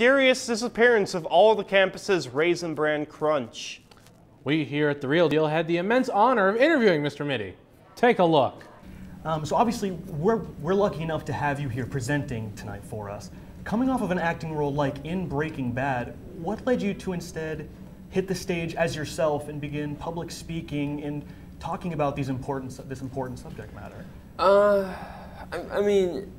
mysterious disappearance of all the campus's Raisin Bran Crunch. We here at The Real Deal had the immense honor of interviewing Mr. Mitty. Take a look. So obviously, we're lucky enough to have you here presenting tonight for us. Coming off of an acting role like in Breaking Bad, what led you to instead hit the stage as yourself and begin public speaking and talking about this important subject matter? I mean,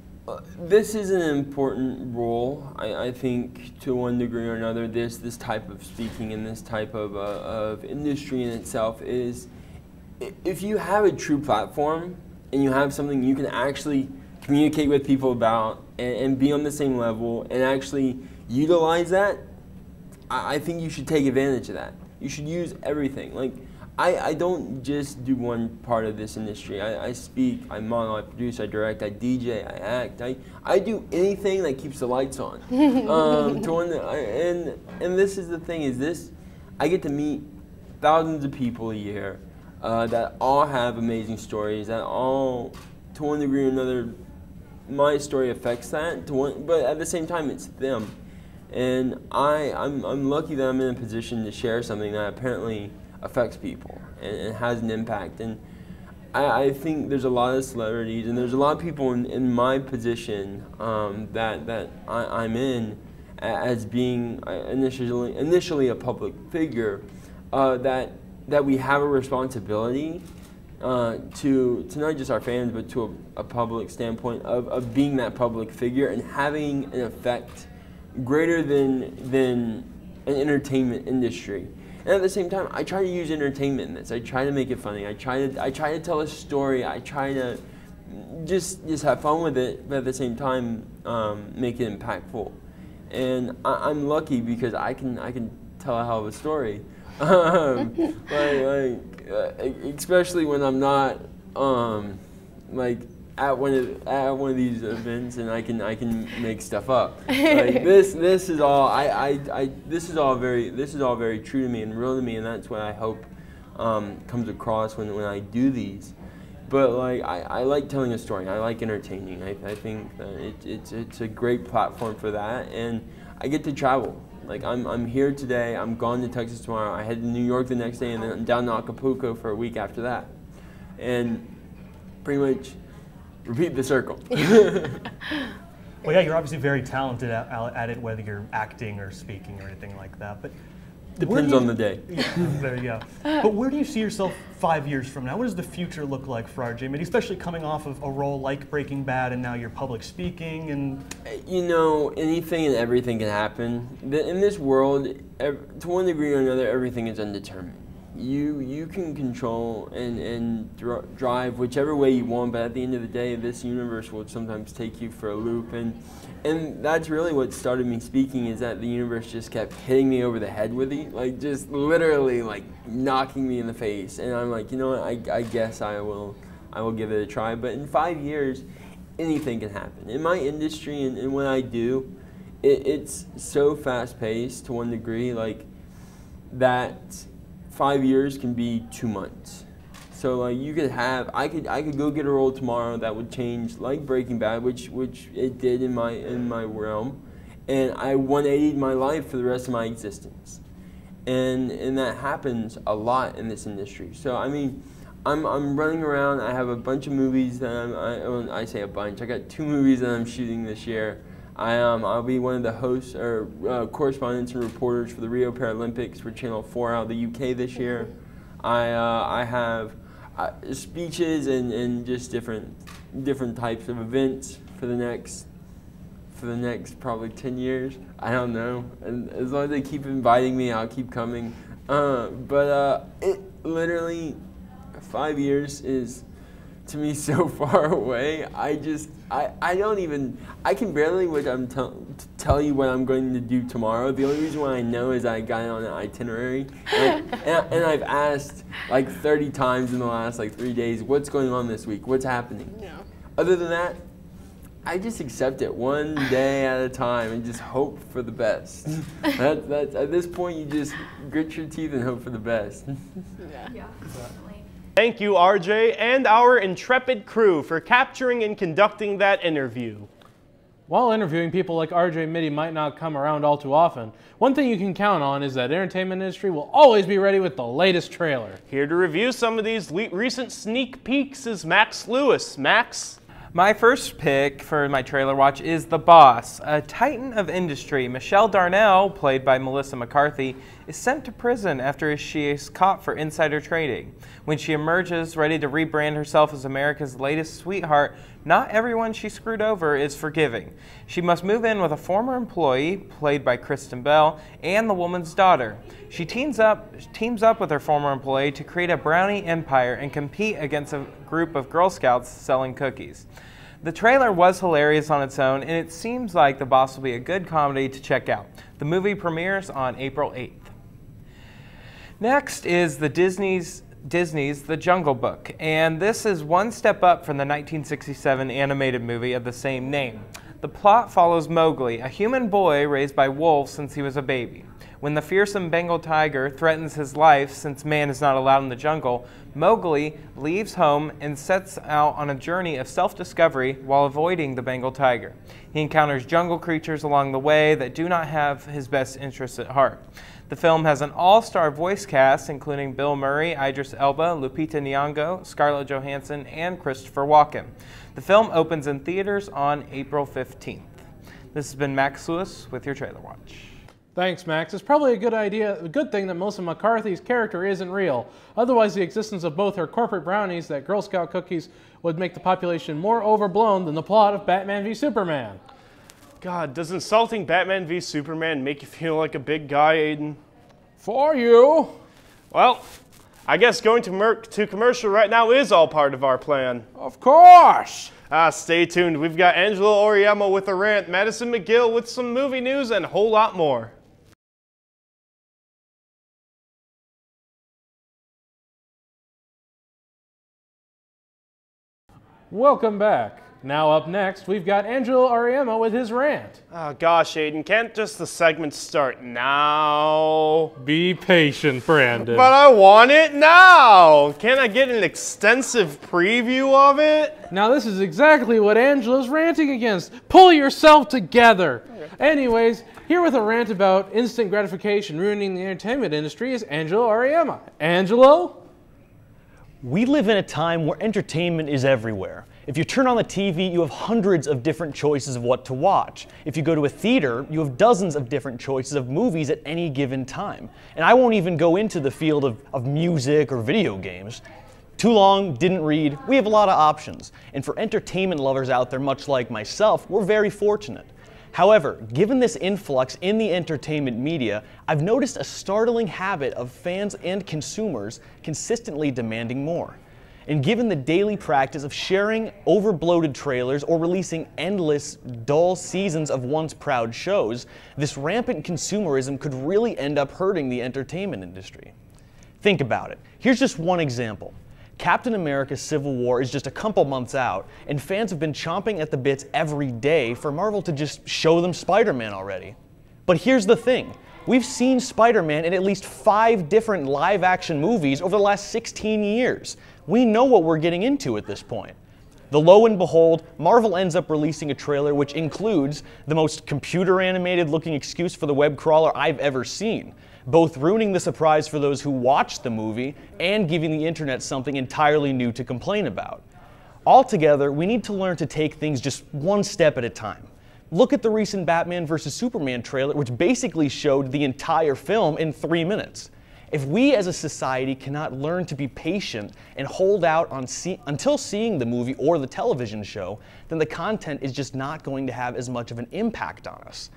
this is an important role. I think to one degree or another, this type of speaking and this type of industry in itself is, if you have a true platform and you have something you can actually communicate with people about and be on the same level and actually utilize that, I think you should take advantage of that. You should use everything. Like, I don't just do one part of this industry. I speak, I model, I produce, I direct, I DJ, I act. I do anything that keeps the lights on. And this is the thing, is this, I get to meet thousands of people a year that all have amazing stories, that all, to one degree or another, my story affects that, but at the same time it's them. And I'm lucky that I'm in a position to share something that apparently affects people and has an impact. And I think there's a lot of celebrities and there's a lot of people in my position that I'm in as being initially a public figure, that we have a responsibility to not just our fans, but to a public standpoint of being that public figure and having an effect greater than an entertainment industry. And at the same time, I try to use entertainment in this. I try to make it funny. I try to tell a story. I try to just have fun with it, but at the same time, make it impactful. And I'm lucky because I can tell a hell of a story. Especially when I'm not at one of these events and I can make stuff up. Like this is all very true to me and real to me, and that's what I hope comes across when I do these. But like I like telling a story. I like entertaining. I think that it's a great platform for that, and I get to travel. Like I'm here today. I'm gone to Texas tomorrow. I head to New York the next day, and then I'm down to Acapulco for a week after that, and pretty much repeat the circle. Well, yeah, you're obviously very talented at it, whether you're acting or speaking or anything like that. But depends on the day. Yeah, there you go. But where do you see yourself 5 years from now? What does the future look like for RJ Mitty, especially coming off of a role like Breaking Bad and now you're public speaking? And you know, anything and everything can happen. In this world, to one degree or another, everything is undetermined. You can control and drive whichever way you want, but at the end of the day, this universe will sometimes take you for a loop, and that's really what started me speaking, is that the universe just kept hitting me over the head with it, like just literally like knocking me in the face, and I'm like, you know what, I guess I will give it a try. But in 5 years, anything can happen. In my industry and what I do, it's so fast-paced to one degree, like that 5 years can be 2 months. So like you could have, I could go get a role tomorrow that would change, like Breaking Bad, which it did in my realm, and I 180'd my life for the rest of my existence, and that happens a lot in this industry. So I mean, I'm running around. I have a bunch of movies that I say a bunch. I got 2 movies that I'm shooting this year. I'll be one of the hosts or correspondents and reporters for the Rio Paralympics for Channel 4 out of the UK this year. I have speeches and just different types of events for the next probably 10 years. I don't know. And as long as they keep inviting me, I'll keep coming. But it literally 5 years is, to me, so far away. I can barely tell you what I'm going to do tomorrow. The only reason why I know is I got it on an itinerary, and I've asked like 30 times in the last like 3 days, what's going on this week, what's happening. Yeah. Other than that, I just accept it one day at a time and just hope for the best. That's at this point, you just grit your teeth and hope for the best. Yeah. Thank you, RJ, and our intrepid crew for capturing and conducting that interview. While interviewing people like RJ Mitty might not come around all too often, one thing you can count on is that the entertainment industry will always be ready with the latest trailer. Here to review some of these recent sneak peeks is Max Lewis. Max? My first pick for my trailer watch is The Boss. A titan of industry, Michelle Darnell, played by Melissa McCarthy, is sent to prison after she is caught for insider trading. When she emerges ready to rebrand herself as America's latest sweetheart, not everyone she screwed over is forgiving. She must move in with a former employee, played by Kristen Bell, and the woman's daughter. She teams up with her former employee to create a brownie empire and compete against a group of Girl Scouts selling cookies. The trailer was hilarious on its own, and it seems like The Boss will be a good comedy to check out. The movie premieres on April 8th. Next is Disney's The Jungle Book, and this is one step up from the 1967 animated movie of the same name. The plot follows Mowgli, a human boy raised by wolves since he was a baby. When the fearsome Bengal tiger threatens his life since man is not allowed in the jungle, Mowgli leaves home and sets out on a journey of self-discovery while avoiding the Bengal tiger. He encounters jungle creatures along the way that do not have his best interests at heart. The film has an all-star voice cast including Bill Murray, Idris Elba, Lupita Nyong'o, Scarlett Johansson, and Christopher Walken. The film opens in theaters on April 15th. This has been Max Lewis with your Trailer Watch. Thanks, Max. It's probably a good thing that Melissa McCarthy's character isn't real. Otherwise, the existence of both her corporate brownies, that Girl Scout cookies, would make the population more overblown than the plot of Batman v Superman. God, does insulting Batman v Superman make you feel like a big guy, Aiden? For you. Well, I guess going to commercial right now is all part of our plan. Of course. Stay tuned. We've got Angelo Oriemo with a rant, Madison McGill with some movie news, and a whole lot more. Welcome back. Now up next, we've got Angelo Oriemo with his rant. Oh gosh, Aiden, can't just the segment start now? Be patient, Brandon. But I want it now! Can't I get an extensive preview of it? Now this is exactly what Angelo's ranting against. Pull yourself together. Okay. Anyways, here with a rant about instant gratification ruining the entertainment industry is Angelo Oriemo. Angelo? We live in a time where entertainment is everywhere. If you turn on the TV, you have hundreds of different choices of what to watch. If you go to a theater, you have dozens of different choices of movies at any given time. And I won't even go into the field of music or video games. Too long, didn't read, we have a lot of options. And for entertainment lovers out there, much like myself, we're very fortunate. However, given this influx in the entertainment media, I've noticed a startling habit of fans and consumers consistently demanding more. And given the daily practice of sharing over-bloated trailers or releasing endless, dull seasons of once proud shows, this rampant consumerism could really end up hurting the entertainment industry. Think about it. Here's just one example. Captain America: Civil War is just a couple months out, and fans have been chomping at the bits every day for Marvel to just show them Spider-Man already. But here's the thing. We've seen Spider-Man in at least 5 different live-action movies over the last 16 years. We know what we're getting into at this point. Though lo and behold, Marvel ends up releasing a trailer which includes the most computer-animated looking excuse for the web crawler I've ever seen, both ruining the surprise for those who watched the movie and giving the internet something entirely new to complain about. Altogether, we need to learn to take things just one step at a time. Look at the recent Batman vs. Superman trailer, which basically showed the entire film in 3 minutes. If we as a society cannot learn to be patient and hold out until seeing the movie or the television show, then the content is just not going to have as much of an impact on us.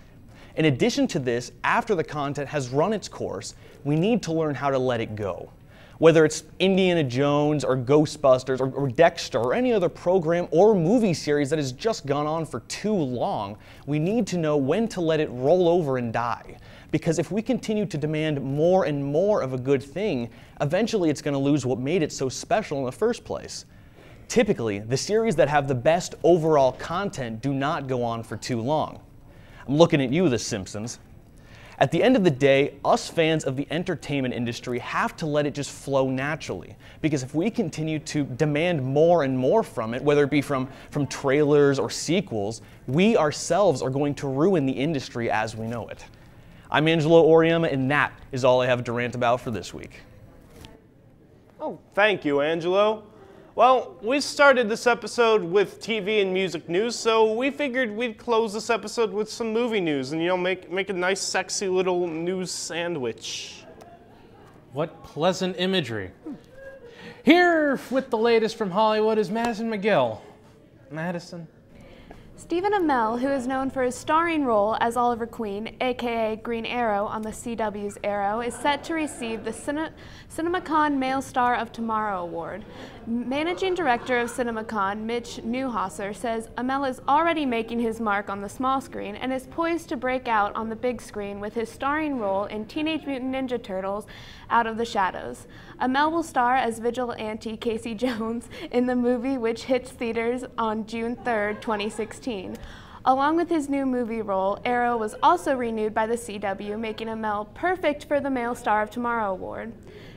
In addition to this, after the content has run its course, we need to learn how to let it go. Whether it's Indiana Jones or Ghostbusters or Dexter or any other program or movie series that has just gone on for too long, we need to know when to let it roll over and die. Because if we continue to demand more and more of a good thing, eventually it's going to lose what made it so special in the first place. Typically, the series that have the best overall content do not go on for too long. I'm looking at you, The Simpsons. At the end of the day, us fans of the entertainment industry have to let it just flow naturally. Because if we continue to demand more and more from it, whether it be from trailers or sequels, we ourselves are going to ruin the industry as we know it. I'm Angelo Oriema, and that is all I have to rant about for this week. Oh, thank you, Angelo. Well, we started this episode with TV and music news, so we figured we'd close this episode with some movie news and, make a nice, sexy little news sandwich. What pleasant imagery. Here with the latest from Hollywood is Madison McGill. Madison. Stephen Amell, who is known for his starring role as Oliver Queen, aka Green Arrow on the CW's Arrow, is set to receive the CinemaCon Male Star of Tomorrow Award. Managing Director of CinemaCon, Mitch Neuhauser, says Amell is already making his mark on the small screen and is poised to break out on the big screen with his starring role in Teenage Mutant Ninja Turtles Out of the Shadows. Amell will star as vigilante Casey Jones in the movie, which hits theaters on June 3rd, 2016. Along with his new movie role, Arrow was also renewed by the CW, making Amell perfect for the Male Star of Tomorrow Award.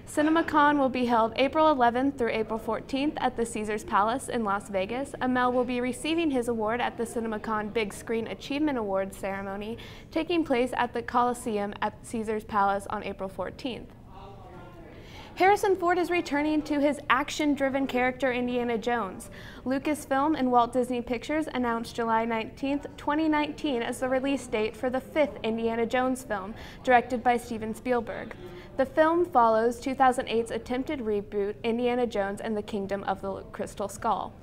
CinemaCon will be held April 11th through April 14th at the Caesars Palace in Las Vegas. Amell will be receiving his award at the CinemaCon Big Screen Achievement Awards ceremony, taking place at the Coliseum at Caesars Palace on April 14th. Harrison Ford is returning to his action-driven character Indiana Jones. Lucasfilm and Walt Disney Pictures announced July 19, 2019 as the release date for the 5th Indiana Jones film, directed by Steven Spielberg. The film follows 2008's attempted reboot, Indiana Jones and the Kingdom of the Crystal Skull.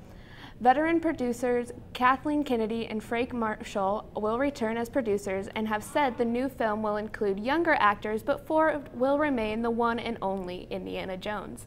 Veteran producers Kathleen Kennedy and Frank Marshall will return as producers and have said the new film will include younger actors, but Ford will remain the one and only Indiana Jones.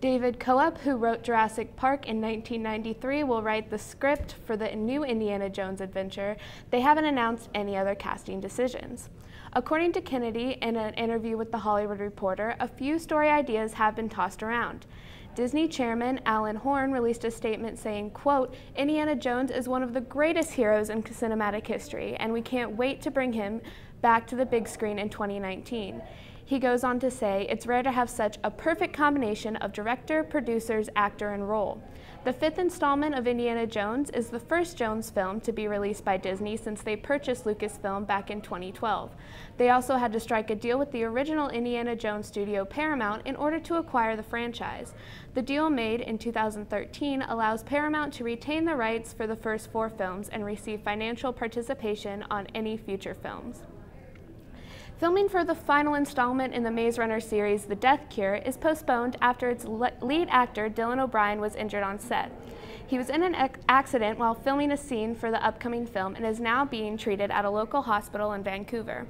David Coep, who wrote Jurassic Park in 1993, will write the script for the new Indiana Jones adventure. They haven't announced any other casting decisions. According to Kennedy in an interview with The Hollywood Reporter, a few story ideas have been tossed around. Disney chairman Alan Horn released a statement saying, quote, "Indiana Jones is one of the greatest heroes in cinematic history, and we can't wait to bring him back to the big screen in 2019. He goes on to say, "It's rare to have such a perfect combination of director, producers, actor, and role." The 5th installment of Indiana Jones is the first Jones film to be released by Disney since they purchased Lucasfilm back in 2012. They also had to strike a deal with the original Indiana Jones studio Paramount in order to acquire the franchise. The deal made in 2013 allows Paramount to retain the rights for the first 4 films and receive financial participation on any future films. Filming for the final installment in the Maze Runner series, The Death Cure, is postponed after its lead actor, Dylan O'Brien, was injured on set. He was in an accident while filming a scene for the upcoming film and is now being treated at a local hospital in Vancouver.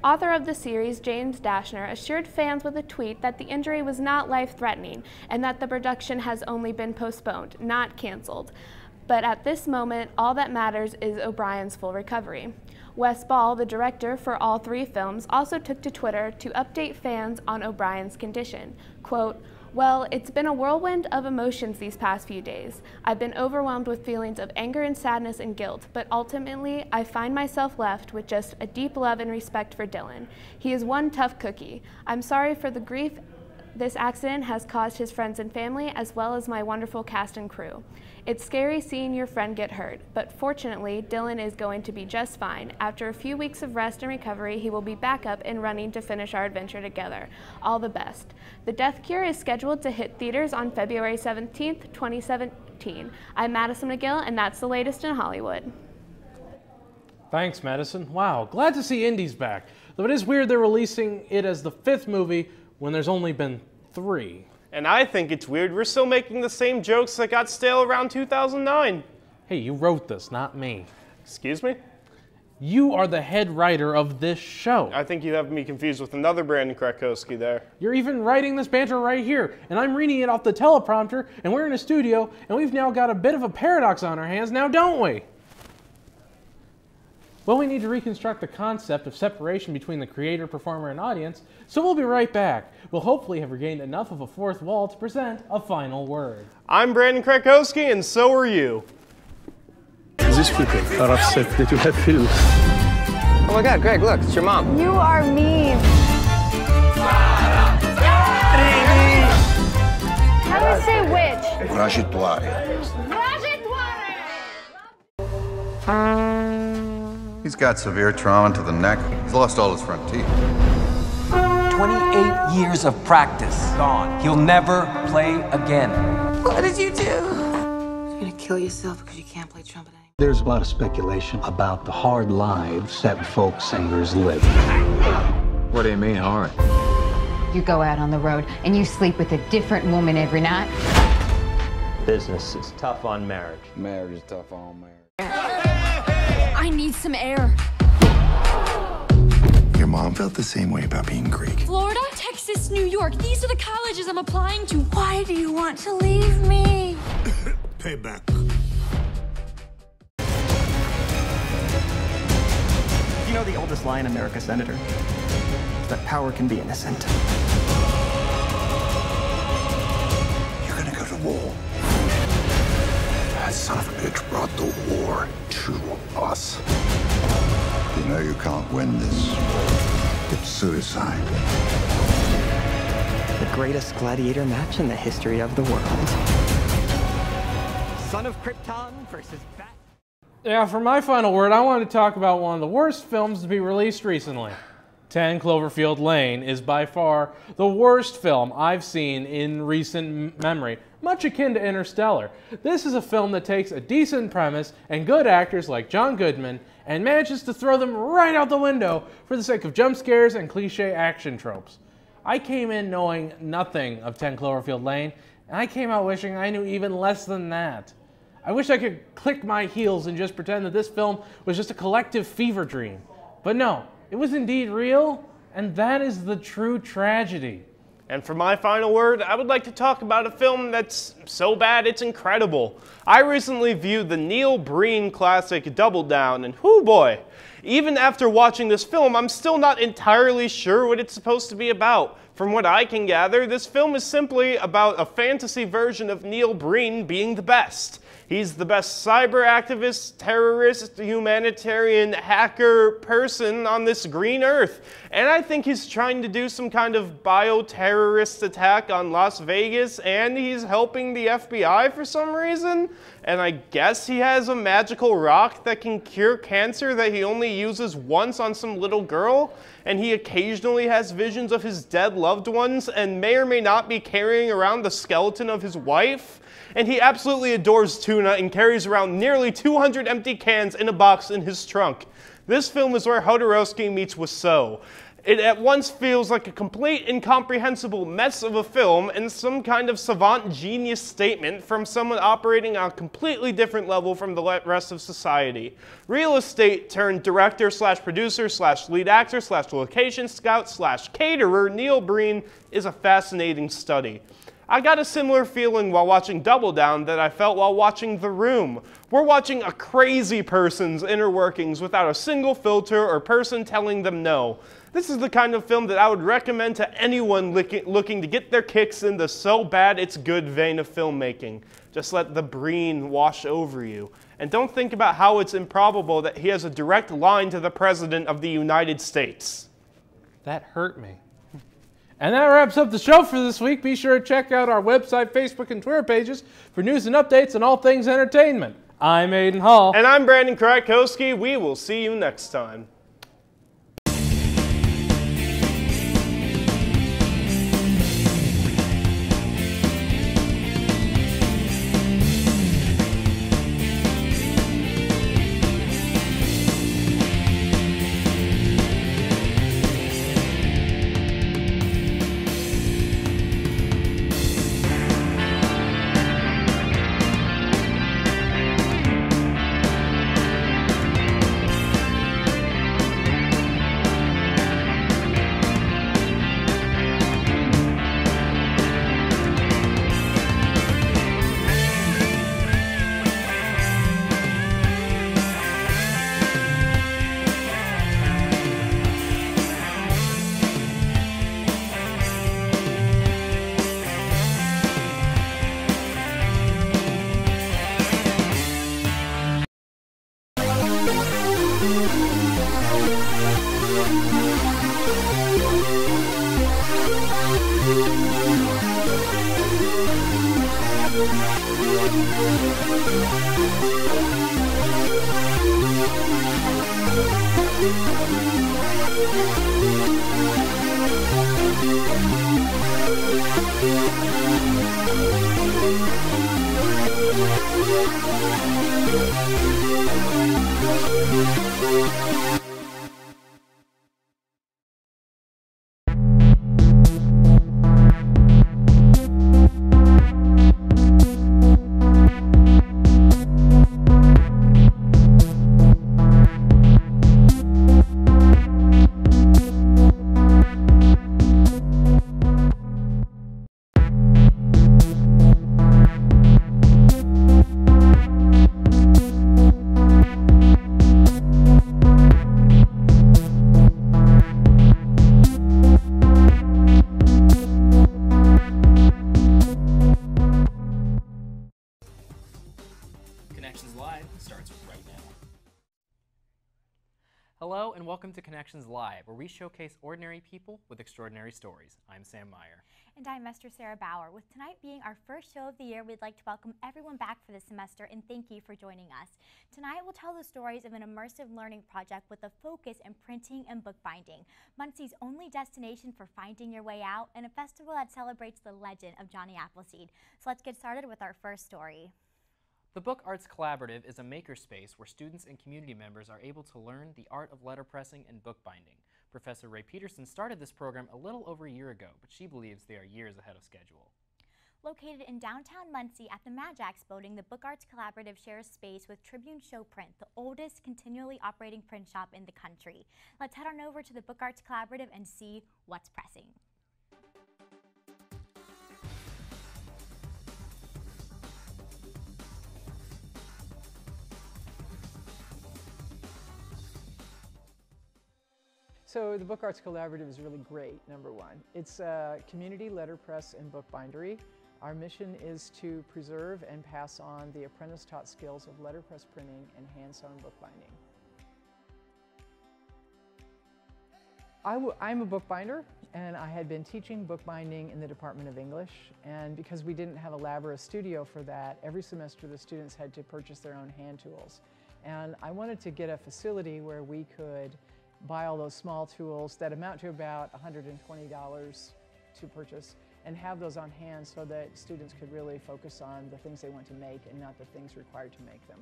Author of the series, James Dashner, assured fans with a tweet that the injury was not life-threatening and that the production has only been postponed, not canceled. But at this moment, all that matters is O'Brien's full recovery. Wes Ball, the director for all 3 films, also took to Twitter to update fans on O'Brien's condition. Quote, "Well, it's been a whirlwind of emotions these past few days. I've been overwhelmed with feelings of anger and sadness and guilt, but ultimately I find myself left with just a deep love and respect for Dylan. He is one tough cookie. I'm sorry for the grief this accident has caused his friends and family, as well as my wonderful cast and crew. It's scary seeing your friend get hurt, but fortunately, Dylan is going to be just fine. After a few weeks of rest and recovery, he will be back up and running to finish our adventure together. All the best." The Death Cure is scheduled to hit theaters on February 17th, 2017. I'm Madison McGill, and that's the latest in Hollywood. Thanks, Madison. Wow, glad to see Indy's back. Though it is weird they're releasing it as the 5th movie when there's only been 3. And I think it's weird we're still making the same jokes that got stale around 2009. Hey, you wrote this, not me. Excuse me? You are the head writer of this show. I think you have me confused with another Brandon Krakowski there. You're even writing this banter right here, and I'm reading it off the teleprompter, and we're in a studio, and we've now got a bit of a paradox on our hands now, don't we? Well, we need to reconstruct the concept of separation between the creator, performer, and audience, so we'll be right back. We'll hopefully have regained enough of a fourth wall to present a final word. I'm Brandon Krakowski, and so are you. These people are upset that you have filmed. Oh my God, Greg, look, it's your mom. You are mean. How do we say which? He's got severe trauma to the neck. He's lost all his front teeth. 28 years of practice gone. He'll never play again. What did you do? You're gonna kill yourself because you can't play trumpet anymore. There's a lot of speculation about the hard lives that folk singers live. What do you mean hard? You go out on the road and you sleep with a different woman every night. Business is tough on marriage. Marriage is tough on marriage. I need some air. Your mom felt the same way about being Greek. Florida, Texas, New York. These are the colleges I'm applying to. Why do you want to leave me? Payback. You know the oldest lie in America, Senator? That power can be innocent. You're gonna go to war. That son of a bitch brought the war to us. You know you can't win this. It's suicide. The greatest gladiator match in the history of the world. Son of Krypton versus Bat. Yeah, for my final word, I want to talk about one of the worst films to be released recently. 10 Cloverfield Lane is by far the worst film I've seen in recent memory, much akin to Interstellar. This is a film that takes a decent premise and good actors like John Goodman and manages to throw them right out the window for the sake of jump scares and cliche action tropes. I came in knowing nothing of 10 Cloverfield Lane, and I came out wishing I knew even less than that. I wish I could click my heels and just pretend that this film was just a collective fever dream. But no, it was indeed real, and that is the true tragedy. And for my final word, I would like to talk about a film that's so bad it's incredible. I recently viewed the Neil Breen classic Double Down, and whoo boy, even after watching this film, I'm still not entirely sure what it's supposed to be about. From what I can gather, this film is simply about a fantasy version of Neil Breen being the best. He's the best cyber activist, terrorist, humanitarian, hacker person on this green earth. And I think he's trying to do some kind of bioterrorist attack on Las Vegas, and he's helping the FBI for some reason. And I guess he has a magical rock that can cure cancer that he only uses once on some little girl. And he occasionally has visions of his dead loved ones and may or may not be carrying around the skeleton of his wife. And he absolutely adores tuna and carries around nearly 200 empty cans in a box in his trunk. This film is where Jodorowsky meets Wiseau. It at once feels like a complete incomprehensible mess of a film and some kind of savant genius statement from someone operating on a completely different level from the rest of society. Real estate turned director slash producer slash lead actor slash location scout slash caterer, Neil Breen is a fascinating study. I got a similar feeling while watching Double Down that I felt while watching The Room. We're watching a crazy person's inner workings without a single filter or person telling them no. This is the kind of film that I would recommend to anyone looking to get their kicks in the so bad it's good vein of filmmaking. Just let the Breen wash over you. And don't think about how it's improbable that he has a direct line to the President of the United States. That hurt me. And that wraps up the show for this week. Be sure to check out our website, Facebook, and Twitter pages for news and updates on all things entertainment. I'm Aiden Hall. And I'm Brandon Krakowski. We will see you next time. Hello and welcome to Connections Live, where we showcase ordinary people with extraordinary stories. I'm Sam Meyer. And I'm Mr. Sarah Bauer. With tonight being our first show of the year, we'd like to welcome everyone back for this semester and thank you for joining us. Tonight we'll tell the stories of an immersive learning project with a focus in printing and bookbinding, Muncie's only destination for finding your way out, and a festival that celebrates the legend of Johnny Appleseed. So let's get started with our first story. The Book Arts Collaborative is a makerspace where students and community members are able to learn the art of letterpressing and bookbinding. Professor Ray Peterson started this program a little over a year ago, but she believes they are years ahead of schedule. Located in downtown Muncie at the Majax building, the Book Arts Collaborative shares space with Tribune Showprint, the oldest continually operating print shop in the country. Let's head on over to the Book Arts Collaborative and see what's pressing. So the Book Arts Collaborative is really great, number one. It's a community letterpress and bookbindery. Our mission is to preserve and pass on the apprentice-taught skills of letterpress printing and hand-sewn bookbinding. I'm a bookbinder, and I had been teaching bookbinding in the Department of English, and because we didn't have a lab or a studio for that, every semester the students had to purchase their own hand tools. And I wanted to get a facility where we could buy all those small tools that amount to about $120 to purchase and have those on hand so that students could really focus on the things they want to make and not the things required to make them.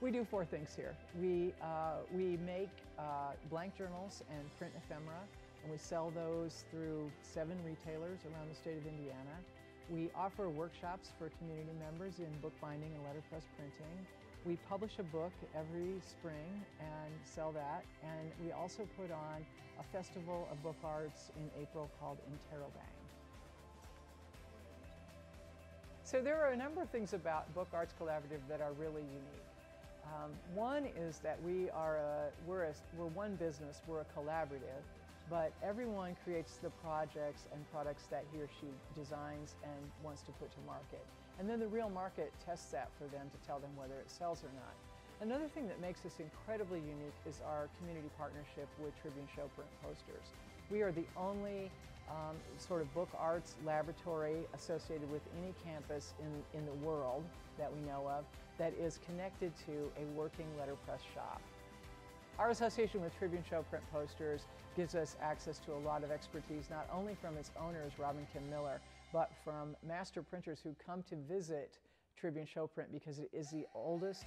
We do 4 things here. We make blank journals and print ephemera, and we sell those through 7 retailers around the state of Indiana. We offer workshops for community members in bookbinding and letterpress printing. We publish a book every spring and sell that, and we also put on a festival of book arts in April called Interrobang. So there are a number of things about Book Arts Collaborative that are really unique. One is that we're one business, we're a collaborative, but everyone creates the projects and products that he or she designs and wants to put to market. And then the real market tests that for them to tell them whether it sells or not. Another thing that makes us incredibly unique is our community partnership with Tribune Showprint Posters. We are the only sort of book arts laboratory associated with any campus in the world that we know of that is connected to a working letterpress shop. Our association with Tribune Showprint Posters gives us access to a lot of expertise, not only from its owners, Rob and Kim Miller, but from master printers who come to visit Tribune Showprint because it is the oldest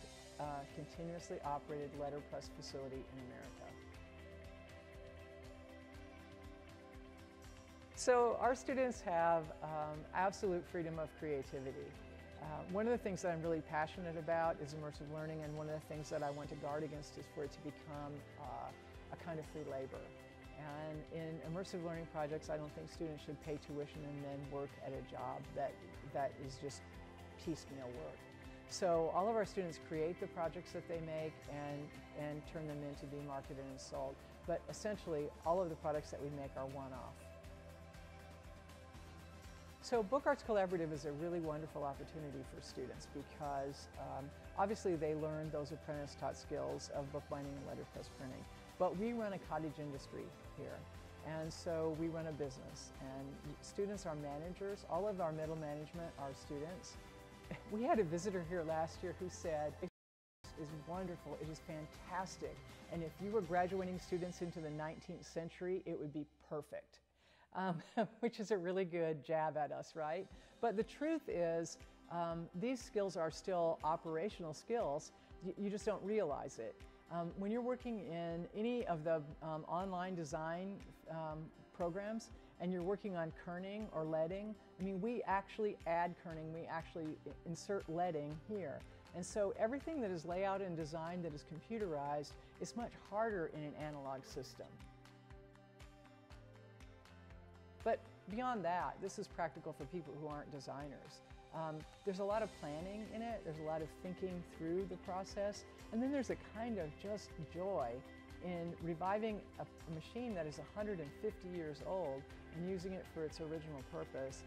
continuously operated letterpress facility in America. So our students have absolute freedom of creativity. One of the things that I'm really passionate about is immersive learning, and one of the things that I want to guard against is for it to become a kind of free labor. And in immersive learning projects, I don't think students should pay tuition and then work at a job that is just piecemeal work. So all of our students create the projects that they make and turn them in to be marketed and sold. But essentially, all of the products that we make are one-off. So Book Arts Collaborative is a really wonderful opportunity for students because obviously they learn those apprentice-taught skills of bookbinding and letterpress printing. But we run a cottage industry here, and so we run a business, and students are managers. All of our middle management are students. We had a visitor here last year who said, "It is wonderful, it is fantastic, and if you were graduating students into the 19th century, it would be perfect." Which is a really good jab at us, right? But the truth is, these skills are still operational skills. You just don't realize it. When you're working in any of the online design programs and you're working on kerning or leading, I mean, we actually add kerning, we actually insert leading here. And so everything that is layout and design that is computerized is much harder in an analog system. But beyond that, this is practical for people who aren't designers. There's a lot of planning in it, there's a lot of thinking through the process, and then there's a kind of just joy in reviving a machine that is 150 years old and using it for its original purpose.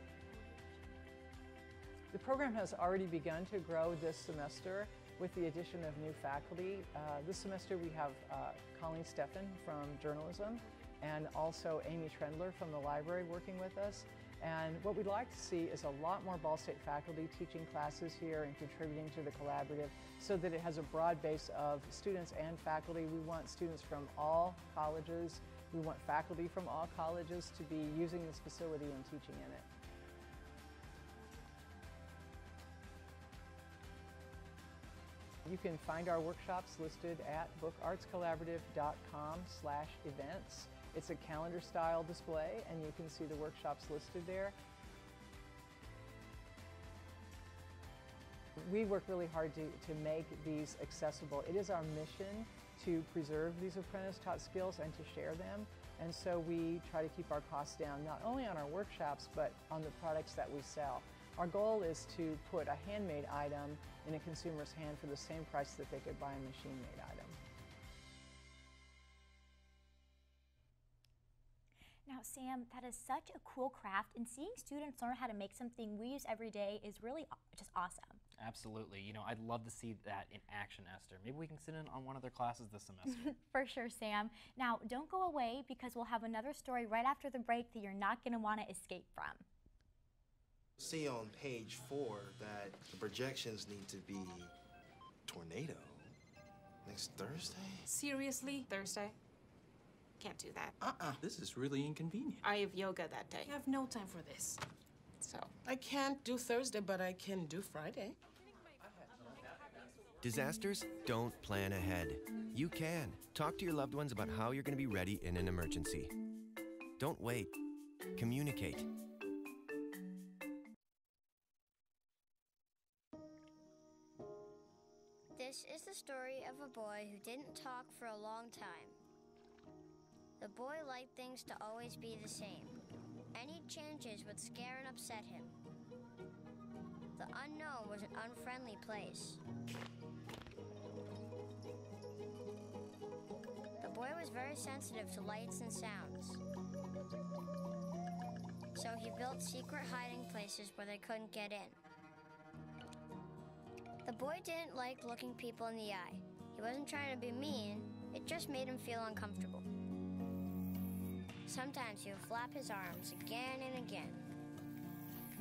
The program has already begun to grow this semester with the addition of new faculty. This semester we have Colleen Steffen from journalism, and also Amy Trendler from the library working with us. And what we'd like to see is a lot more Ball State faculty teaching classes here and contributing to the collaborative so that it has a broad base of students and faculty. We want students from all colleges. We want faculty from all colleges to be using this facility and teaching in it. You can find our workshops listed at bookartscollaborative.com/events. It's a calendar style display and you can see the workshops listed there. We work really hard to make these accessible. It is our mission to preserve these apprentice-taught skills and to share them. And so we try to keep our costs down, not only on our workshops, but on the products that we sell. Our goal is to put a handmade item in a consumer's hand for the same price that they could buy a machine-made item. Now, Sam, that is such a cool craft, and seeing students learn how to make something we use every day is really just awesome. Absolutely. You know, I'd love to see that in action, Esther. Maybe we can sit in on one of their classes this semester. For sure, Sam. Now, don't go away because we'll have another story right after the break that you're not going to want to escape from. See on page 4 that the projections need to be tornado next Thursday? Seriously? Thursday? Can't do that. This is really inconvenient. I have yoga that day. I have no time for this. So, I can't do Thursday, but I can do Friday. Disasters don't plan ahead. You can. Talk to your loved ones about how you're going to be ready in an emergency. Don't wait. Communicate. This is the story of a boy who didn't talk for a long time. The boy liked things to always be the same. Any changes would scare and upset him. The unknown was an unfriendly place. The boy was very sensitive to lights and sounds. So he built secret hiding places where they couldn't get in. The boy didn't like looking people in the eye. He wasn't trying to be mean, it just made him feel uncomfortable. Sometimes he would flap his arms again and again.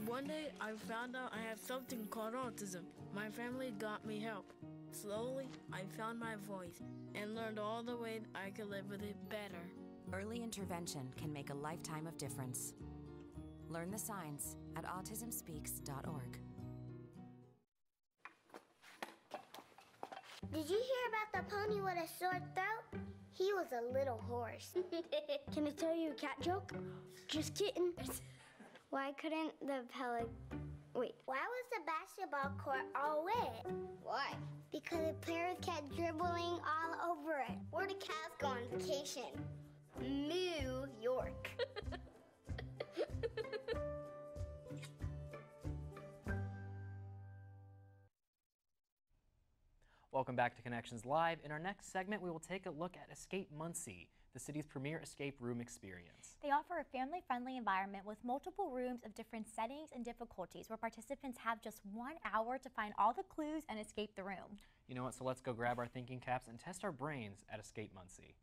One day, I found out I have something called autism. My family got me help. Slowly, I found my voice and learned all the ways I could live with it better. Early intervention can make a lifetime of difference. Learn the signs at autismspeaks.org. Did you hear about the pony with a sore throat? He was a little horse. Can I tell you a cat joke? Just kidding. Why couldn't the Wait. Why was the basketball court all wet? Why? Because the players kept dribbling all over it. Where did cats go on vacation? New York. Welcome back to Connections Live. In our next segment, we will take a look at Escape Muncie, the city's premier escape room experience. They offer a family-friendly environment with multiple rooms of different settings and difficulties where participants have just 1 hour to find all the clues and escape the room. You know what, so let's go grab our thinking caps and test our brains at Escape Muncie.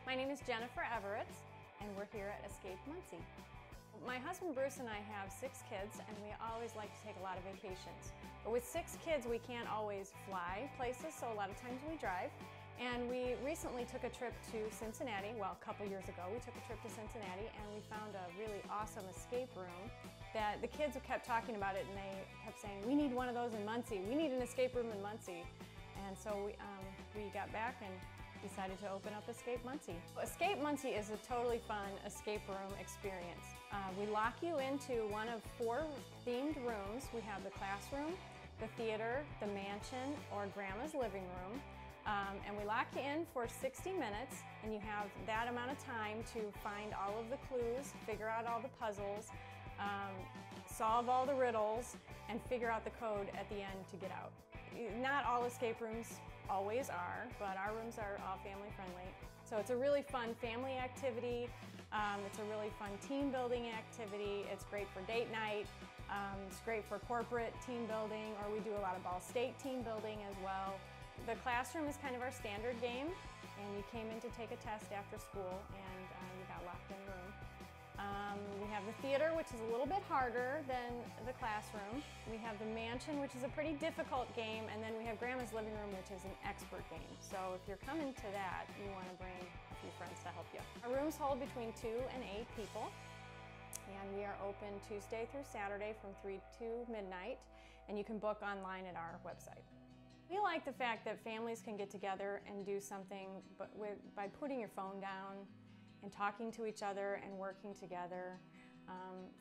My name is Jennifer Everett, and we're here at Escape Muncie. My husband Bruce and I have 6 kids, and we always like to take a lot of vacations. But with 6 kids, we can't always fly places, so a lot of times we drive. And we recently took a trip to Cincinnati. Well, a couple years ago, we took a trip to Cincinnati, and we found a really awesome escape room that the kids kept talking about it, and they kept saying, "We need one of those in Muncie. We need an escape room in Muncie." And so we got back and decided to open up Escape Muncie. Escape Muncie is a totally fun escape room experience. We lock you into one of 4 themed rooms. We have the classroom, the theater, the mansion, or grandma's living room. And we lock you in for 60 minutes, and you have that amount of time to find all of the clues, figure out all the puzzles, solve all the riddles, and figure out the code at the end to get out. Not all escape rooms always are, but our rooms are all family friendly. So it's a really fun family activity. It's a really fun team building activity. It's great for date night. It's great for corporate team building, or we do a lot of Ball State team building as well. The classroom is kind of our standard game, and you came in to take a test after school, and you got locked in a room. We have the theater, which is a little bit harder than the classroom. We have the mansion, which is a pretty difficult game, and then we have grandma's living room, which is an expert game. So if you're coming to that, you want to bring a few friends to help you. Our rooms hold between 2 and 8 people, and we are open Tuesday through Saturday from 3 to midnight, and you can book online at our website. We like the fact that families can get together and do something by putting your phone down and talking to each other and working together.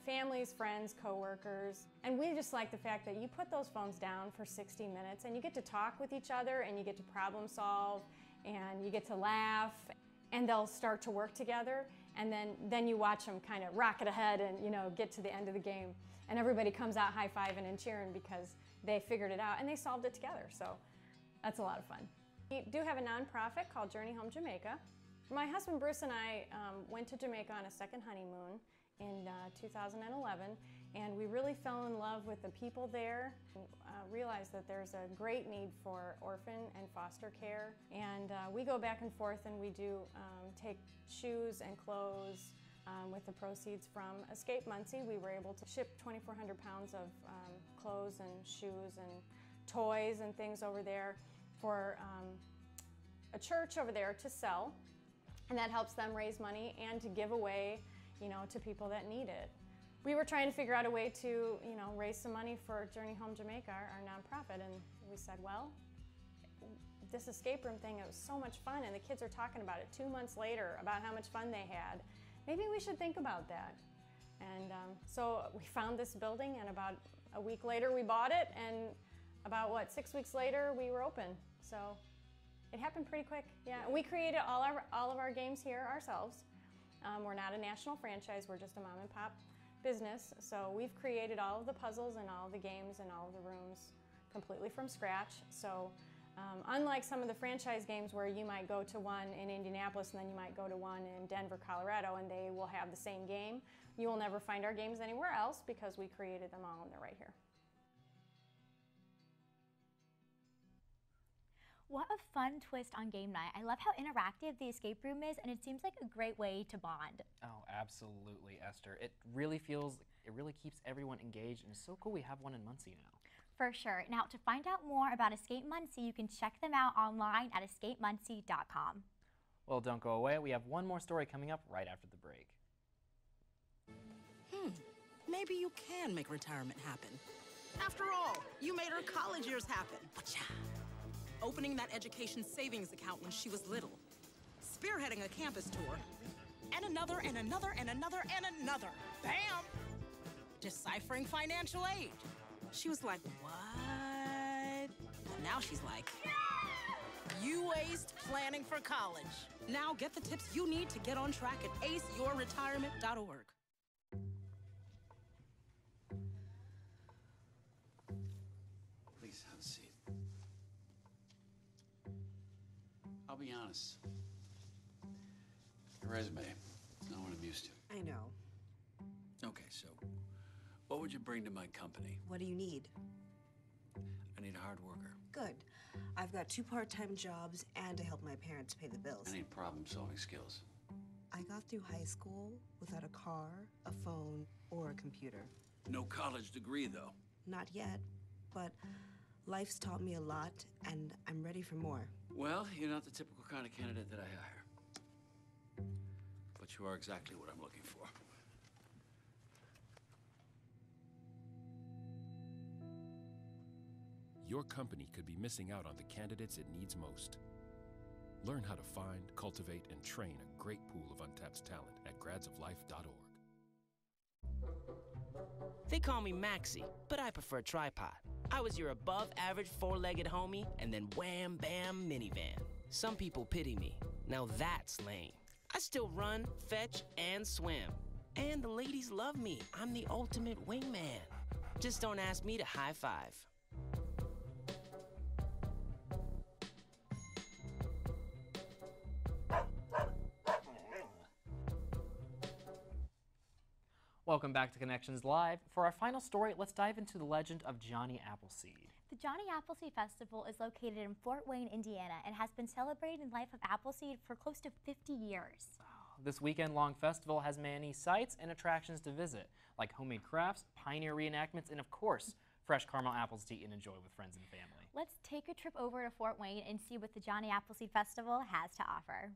Families, friends, coworkers. And we just like the fact that you put those phones down for 60 minutes and you get to talk with each other, and you get to problem solve, and you get to laugh, and they'll start to work together, and then you watch them kind of rocket ahead and get to the end of the game, and everybody comes out high-fiving and cheering because they figured it out and they solved it together. So that's a lot of fun. We do have a nonprofit called Journey Home Jamaica. My husband Bruce and I went to Jamaica on a second honeymoon in 2011, and we really fell in love with the people there, and realized that there's a great need for orphan and foster care. And we go back and forth, and we do take shoes and clothes. With the proceeds from Escape Muncie, we were able to ship 2,400 pounds of clothes and shoes and toys and things over there for a church over there to sell. And that helps them raise money and to give away, to people that need it. We were trying to figure out a way to, raise some money for Journey Home Jamaica, our nonprofit, and we said, well, this escape room thing, it was so much fun, and the kids are talking about it 2 months later about how much fun they had. Maybe we should think about that. And so we found this building, and about a week later we bought it, and about 6 weeks later we were open. So it happened pretty quick. Yeah, we created all of our games here ourselves. We're not a national franchise, we're just a mom and pop business. So we've created all of the puzzles and all of the games and all of the rooms completely from scratch. So unlike some of the franchise games where you might go to one in Indianapolis and then you might go to one in Denver, Colorado, and they will have the same game, you will never find our games anywhere else because we created them all and they're right here. What a fun twist on game night. I love how interactive the escape room is, and it seems like a great way to bond. Oh, absolutely, Esther. It really keeps everyone engaged, and it's so cool we have one in Muncie now. For sure. Now, to find out more about Escape Muncie, you can check them out online at escapemuncie.com. Well, don't go away. We have one more story coming up right after the break. Maybe you can make retirement happen. After all, you made her college years happen. Opening that education savings account when she was little. Spearheading a campus tour. And another, and another, and another, and another. Bam! Deciphering financial aid. She was like, what? And now she's like, yeah! you aced planning for college. Now get the tips you need to get on track at aceyourretirement.org. Please have a seat. I'll be honest. Your resume is not what I'm used to. I know. Okay, so what would you bring to my company? What do you need? I need a hard worker. Good. I've got 2 part-time jobs and to help my parents pay the bills. I need problem-solving skills. I got through high school without a car, a phone, or a computer. No college degree, though. Not yet, but life's taught me a lot, and I'm ready for more. Well, you're not the typical kind of candidate that I hire. But you are exactly what I'm looking for. Your company could be missing out on the candidates it needs most. Learn how to find, cultivate, and train a great pool of untapped talent at gradsoflife.org. They call me Maxie, but I prefer tripod. I was your above-average 4-legged homie, and then wham, bam, minivan. Some people pity me. Now that's lame. I still run, fetch, and swim. And the ladies love me. I'm the ultimate wingman. Just don't ask me to high-five. Welcome back to Connections Live. For our final story, let's dive into the legend of Johnny Appleseed. The Johnny Appleseed Festival is located in Fort Wayne, Indiana, and has been celebrating the life of Appleseed for close to 50 years. This weekend-long festival has many sights and attractions to visit, like homemade crafts, pioneer reenactments, and of course, fresh caramel apples to eat and enjoy with friends and family. Let's take a trip over to Fort Wayne and see what the Johnny Appleseed Festival has to offer.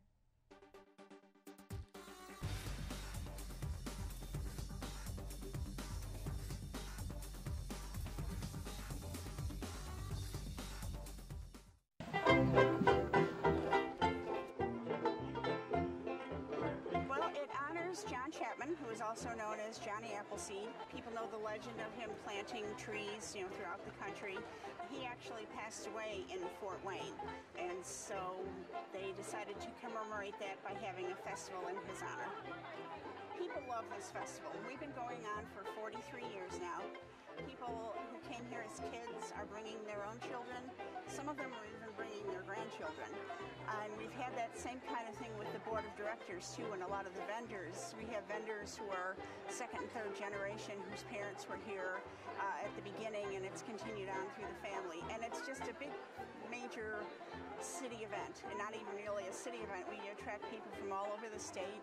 Well, it honors John Chapman, who is also known as Johnny Appleseed. People know the legend of him planting trees, throughout the country. He actually passed away in Fort Wayne, and so they decided to commemorate that by having a festival in his honor. People love this festival. We've been going on for 43 years now. People who came here as kids are bringing their own children. Some of them are even bringing their grandchildren. And we've had that same kind of thing with the board of directors too, and a lot of the vendors. We have vendors who are second and third generation whose parents were here at the beginning, and it's continued on through the family. And it's just a big, major city event, and not even really a city event. We attract people from all over the state.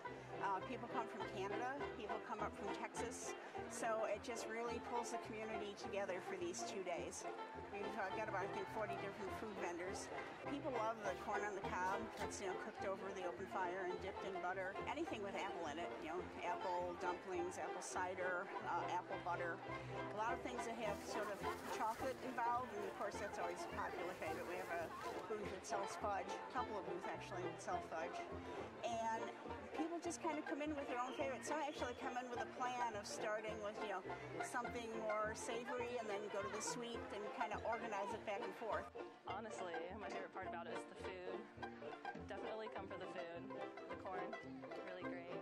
People come from Canada, people come up from Texas, so it just really pulls the community together for these 2 days. We've got about, I think, 40 different food vendors. People love the corn on the cob that's cooked over the open fire and dipped in butter. Anything with apple in it, apple dumplings, apple cider, apple butter. A lot of things that have sort of chocolate involved, and of course that's always a popular favorite. We have a booth that sells fudge, a couple of booths actually that sell fudge. And people just kind of come in with their own favorites. Some actually come in with a plan of starting with, something more savory and then go to the sweet and kind of organize it back and forth. Honestly, my favorite part about it is the food. Definitely come for the food. The corn, really great.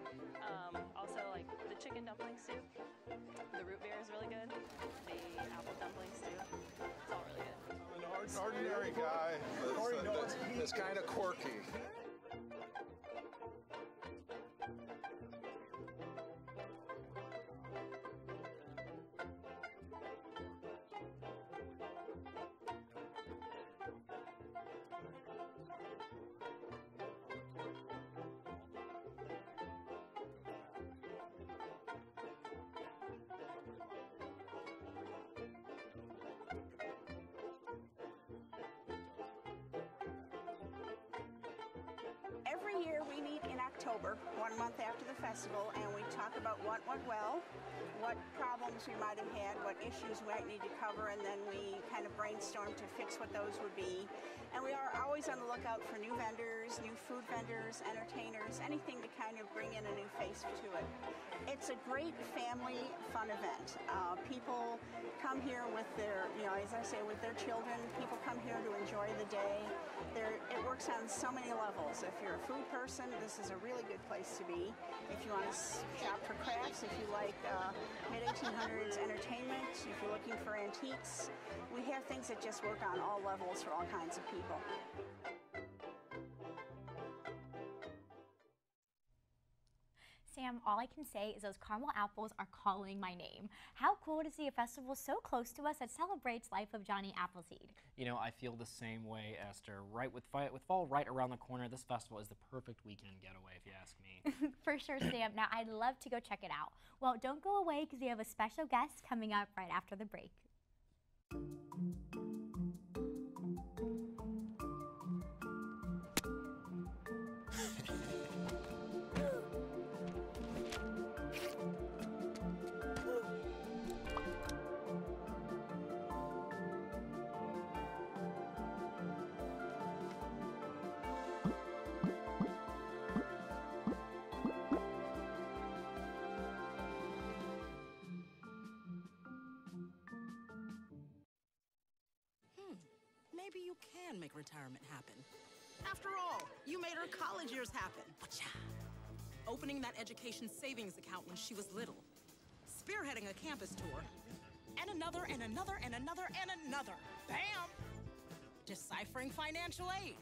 Also, like the chicken dumpling soup. The root beer is really good. The apple dumplings too. It's all really good. I'm an ordinary guy that's kind of quirky. Every year we meet in October, 1 month after the festival, and we talk about what went well, what problems we might have had, what issues we might need to cover, and then we kind of brainstorm to fix what those would be. And we are always on the lookout for new vendors, new food vendors, entertainers, anything to kind of bring in a new face to it. It's a great family fun event. People come here with their, as I say, with their children. People come here to enjoy the day. It works on so many levels. If you're a food person, this is a really good place to be. If you want to shop for crafts, if you like mid-1800s entertainment, if you're looking for antiques, we have things that just work on all levels for all kinds of people. Sam, all I can say is those caramel apples are calling my name. How cool to see a festival so close to us that celebrates life of Johnny Appleseed. You know, I feel the same way, Esther. Right with fall right around the corner, this festival is the perfect weekend getaway, if you ask me. For sure, Sam. Now, I'd love to go check it out. Well, don't go away because we have a special guest coming up right after the break. Maybe you can make retirement happen. After all, you made her college years happen. Opening that education savings account when she was little. Spearheading a campus tour. And another, and another, and another, and another. Bam! Deciphering financial aid.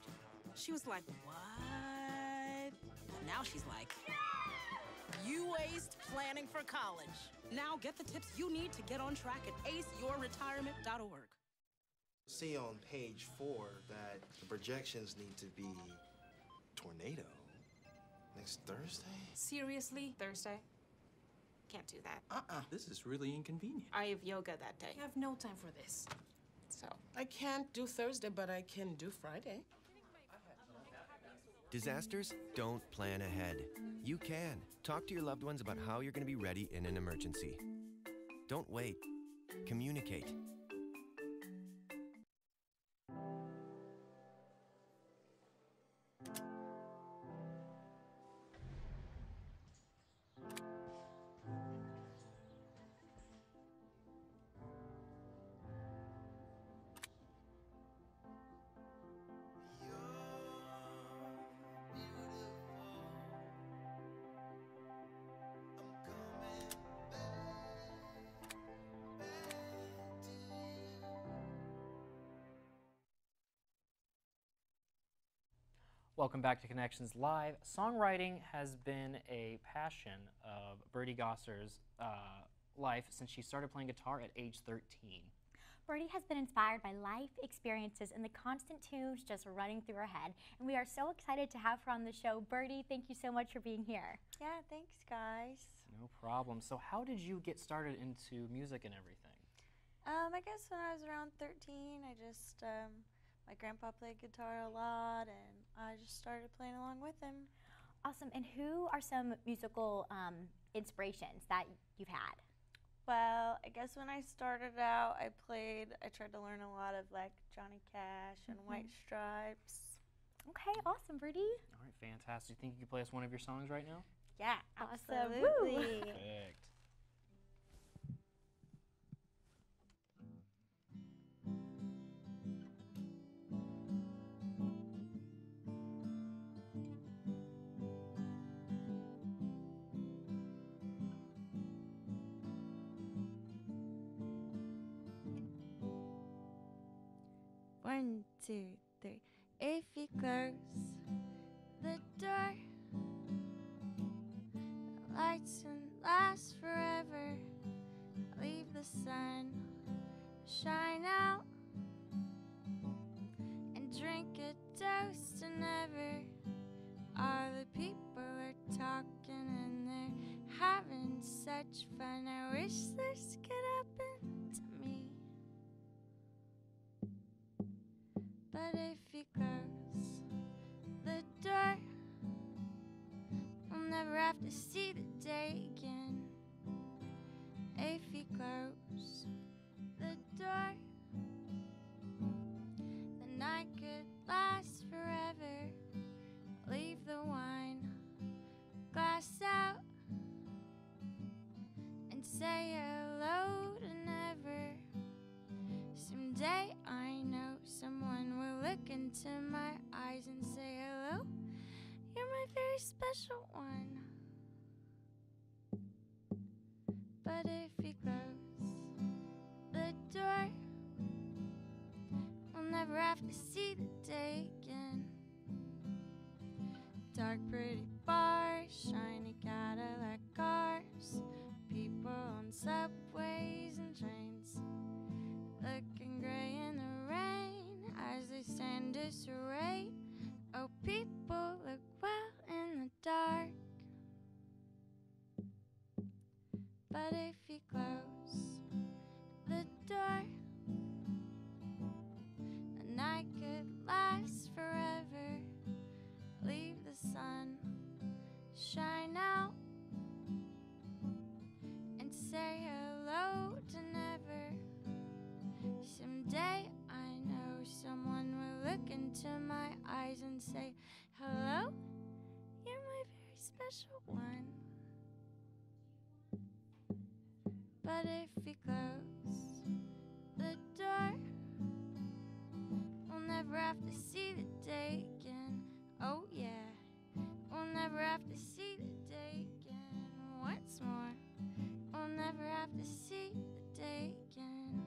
She was like, what? But now she's like, you aced planning for college. Now get the tips you need to get on track at aceyourretirement.org. See on page 4 that the projections need to be tornado next Thursday. Seriously? Thursday? Can't do that. This is really inconvenient. I have yoga that day. I have no time for this. So, I can't do Thursday, but I can do Friday. Disasters don't plan ahead. You can. Talk to your loved ones about how you're going to be ready in an emergency. Don't wait. Communicate. Welcome back to Connections Live. Songwriting has been a passion of Birdie Gosser's life since she started playing guitar at age 13. Birdie has been inspired by life experiences and the constant tunes just running through her head. And we are so excited to have her on the show. Birdie, thank you so much for being here. Yeah, thanks, guys. No problem. So how did you get started into music and everything? I guess when I was around 13, I just, my grandpa played guitar a lot, and I just started playing along with him. Awesome. And who are some musical inspirations that you've had? Well, I guess when I started out, I tried to learn a lot of like Johnny Cash and White Stripes. Okay, awesome, Birdie. All right, fantastic. Think you could play us one of your songs right now? Yeah, awesome. absolutely. Perfect. One, two, three. If you close the door, the lights won't last forever. Leave the sun shine out and drink a toast to never. All the people are talking and they're having such fun. I wish this could happen to me. But if you close the door, never have to see the day again. If you close the door, the night could last forever. Leave the wine glass out and say hello to never. Someday I know someone will look into my eyes and say hello. You're my very special one. But if you close the door, we'll never have to see the day again. Dark, pretty bars, shiny Cadillac cars, people on subways and trains, looking gray in the rain as they stand disarray. Oh, people look well in the dark. But if you close the door, the night could last forever. Leave the sun shine out and say hello to never. Someday I know someone will look into my eyes and say hello. You're my very special one. But if you close the door, we'll never have to see the day again. Oh yeah, we'll never have to see the day again. Once more, we'll never have to see the day again.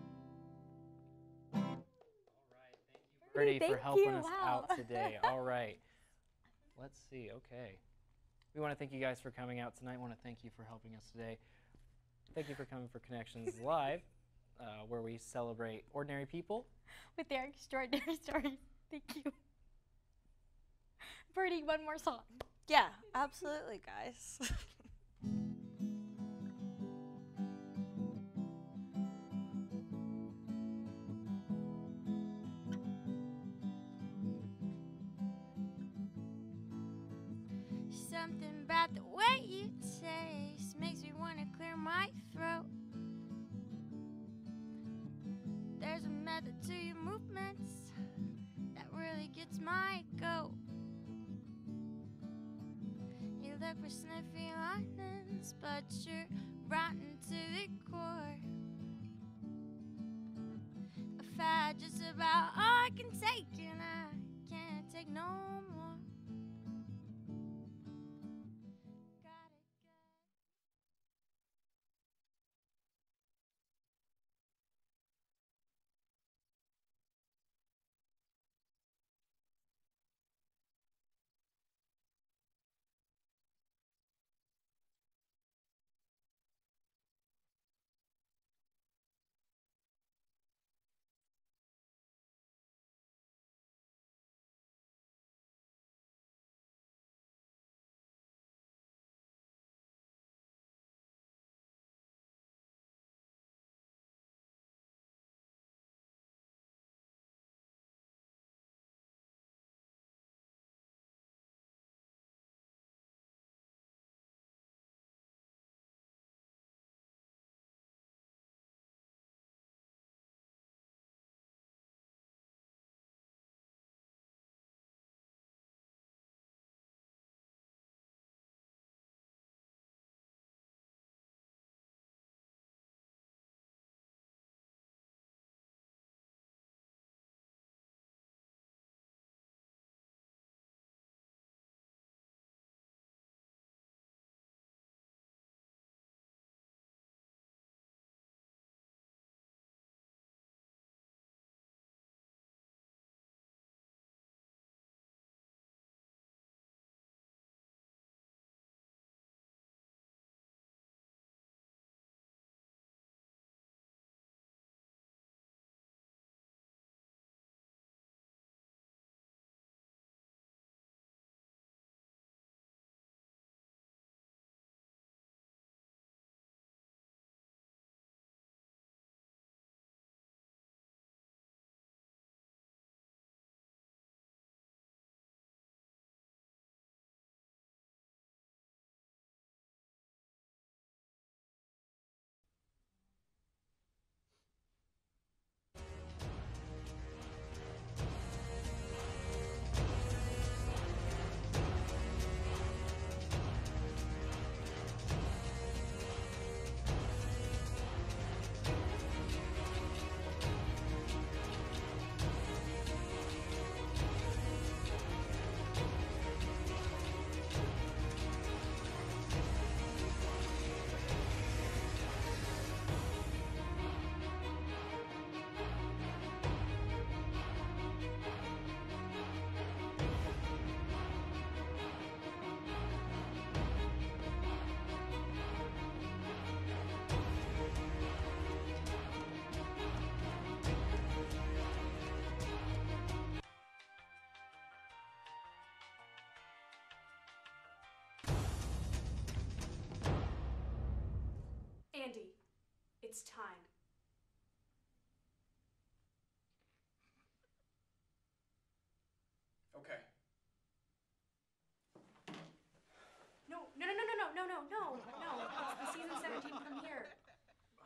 Birdie, for Thank helping you. us Wow. out today. All right. Let's see. Okay. We want to thank you guys for coming out tonight. I want to thank you for helping us today. Thank you for coming for Connections Live, where we celebrate ordinary people With their extraordinary stories. Thank you. Birdie, one more song. Yeah, absolutely, guys. Something about the way you taste makes me want to clear my throat. There's a method to your movements that really gets my goat. You look for sniffy linings, but you're rotten to the core. A fad just about all I can take, and I can't take no more. It's time. Okay. No. It's the season 17 premiere.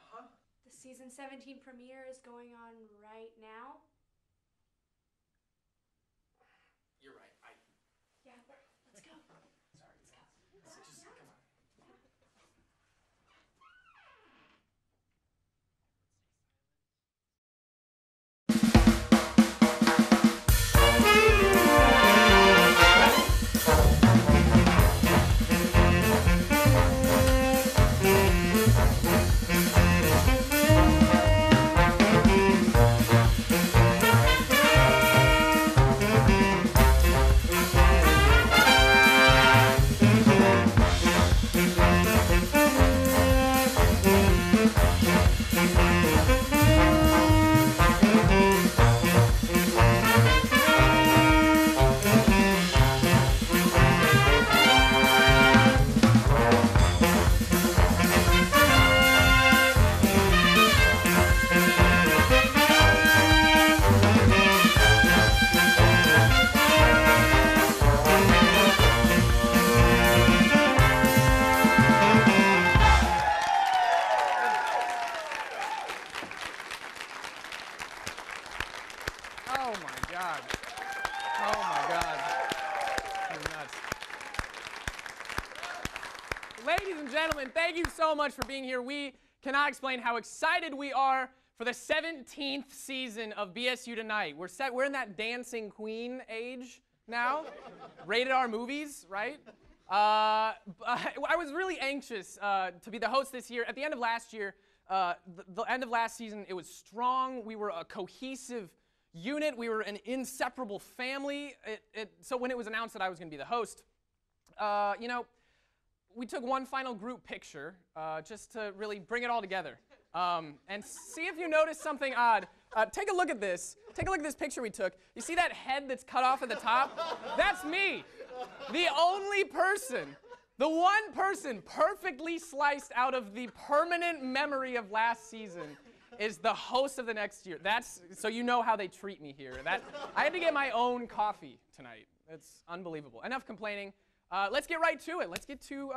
Huh? The season 17 premiere is going on right now. You're right. Yeah, let's go. Sorry. Just come on. Oh my God. You're nuts. Ladies and gentlemen, thank you so much for being here. We cannot explain how excited we are for the 17th season of BSU Tonight. We're in that dancing queen age now. Rated R movies, right? I was really anxious to be the host this year. At the end of last year, the end of last season, it was strong. We were a cohesive unit. We were an inseparable family. So when it was announced that I was going to be the host, we took one final group picture just to really bring it all together and see if you notice something odd. Take a look at this. Take a look at this picture we took. You see that head that's cut off at the top? That's me. The only person, the one person perfectly sliced out of the permanent memory of last season is the host of the next year. That's so you know how they treat me here. I had to get my own coffee tonight. It's unbelievable. Enough complaining. Let's get right to it. Let's get to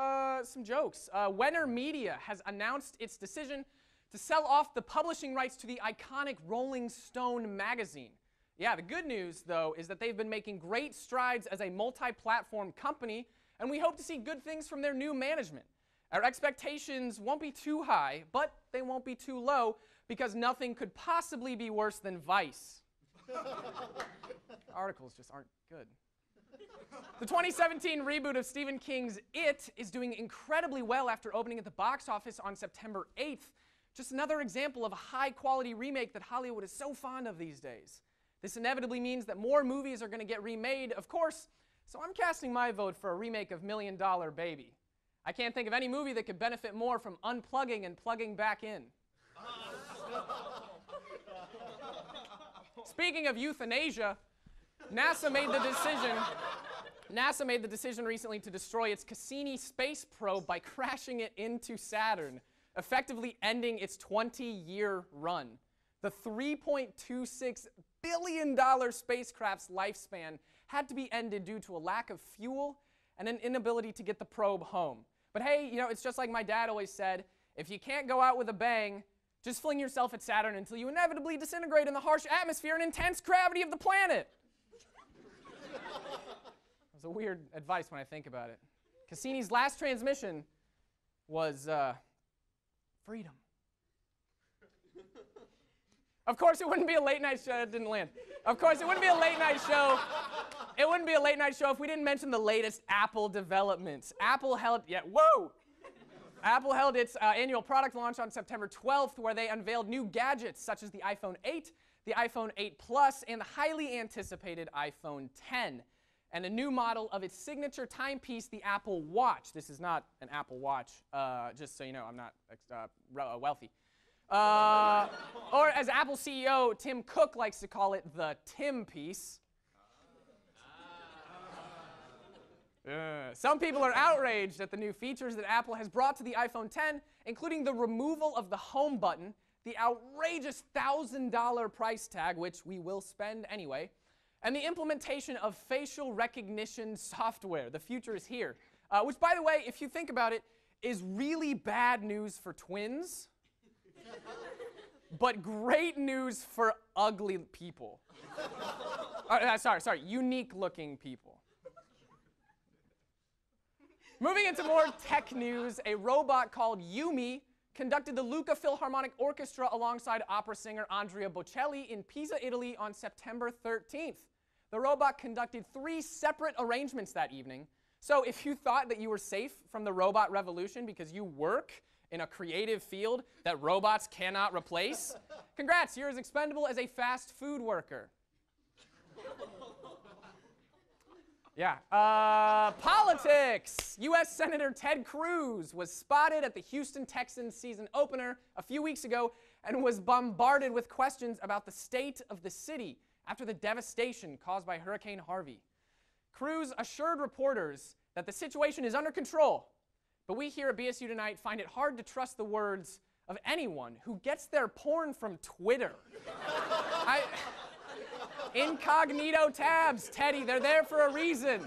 some jokes. Wenner Media has announced its decision to sell off the publishing rights to the iconic Rolling Stone magazine. Yeah, the good news, though, is that they've been making great strides as a multi-platform company, and we hope to see good things from their new management. Our expectations won't be too high, but they won't be too low, because nothing could possibly be worse than Vice. Articles just aren't good. The 2017 reboot of Stephen King's It is doing incredibly well after opening at the box office on September 8th. Just another example of a high-quality remake that Hollywood is so fond of these days. This inevitably means that more movies are going to get remade, of course, so I'm casting my vote for a remake of $1 Million Baby. I can't think of any movie that could benefit more from unplugging and plugging back in. Speaking of euthanasia, NASA made the decision recently to destroy its Cassini space probe by crashing it into Saturn, effectively ending its 20-year run. The $3.26 billion spacecraft's lifespan had to be ended due to a lack of fuel and an inability to get the probe home. But hey, it's just like my dad always said, if you can't go out with a bang, just fling yourself at Saturn until you inevitably disintegrate in the harsh atmosphere and intense gravity of the planet. It's a weird advice when I think about it. Cassini's last transmission was freedom. Of course, it wouldn't be a late night show. It didn't land. Of course, it wouldn't be a late night show. It wouldn't be a late night show if we didn't mention the latest Apple developments. Apple held its annual product launch on September 12th, where they unveiled new gadgets such as the iPhone 8, the iPhone 8 Plus, and the highly anticipated iPhone 10, and a new model of its signature timepiece, the Apple Watch. This is not an Apple Watch, just so you know, I'm not wealthy. Or as Apple CEO Tim Cook likes to call it, the Tim piece. Some people are outraged at the new features that Apple has brought to the iPhone X, including the removal of the home button, the outrageous $1,000 price tag, which we will spend anyway, and the implementation of facial recognition software. The future is here. Which, by the way, if you think about it, is really bad news for twins, but great news for ugly people. Sorry, unique-looking people. Moving into more tech news, a robot called Yumi conducted the Lucca Philharmonic Orchestra alongside opera singer Andrea Bocelli in Pisa, Italy on September 13th. The robot conducted 3 separate arrangements that evening. So if you thought that you were safe from the robot revolution because you work in a creative field that robots cannot replace, congrats, you're as expendable as a fast food worker. Yeah. Politics. U.S. Senator Ted Cruz was spotted at the Houston Texans season opener a few weeks ago and was bombarded with questions about the state of the city after the devastation caused by Hurricane Harvey. Cruz assured reporters that the situation is under control, but we here at BSU Tonight find it hard to trust the words of anyone who gets their porn from Twitter. Incognito tabs, Teddy, they're there for a reason.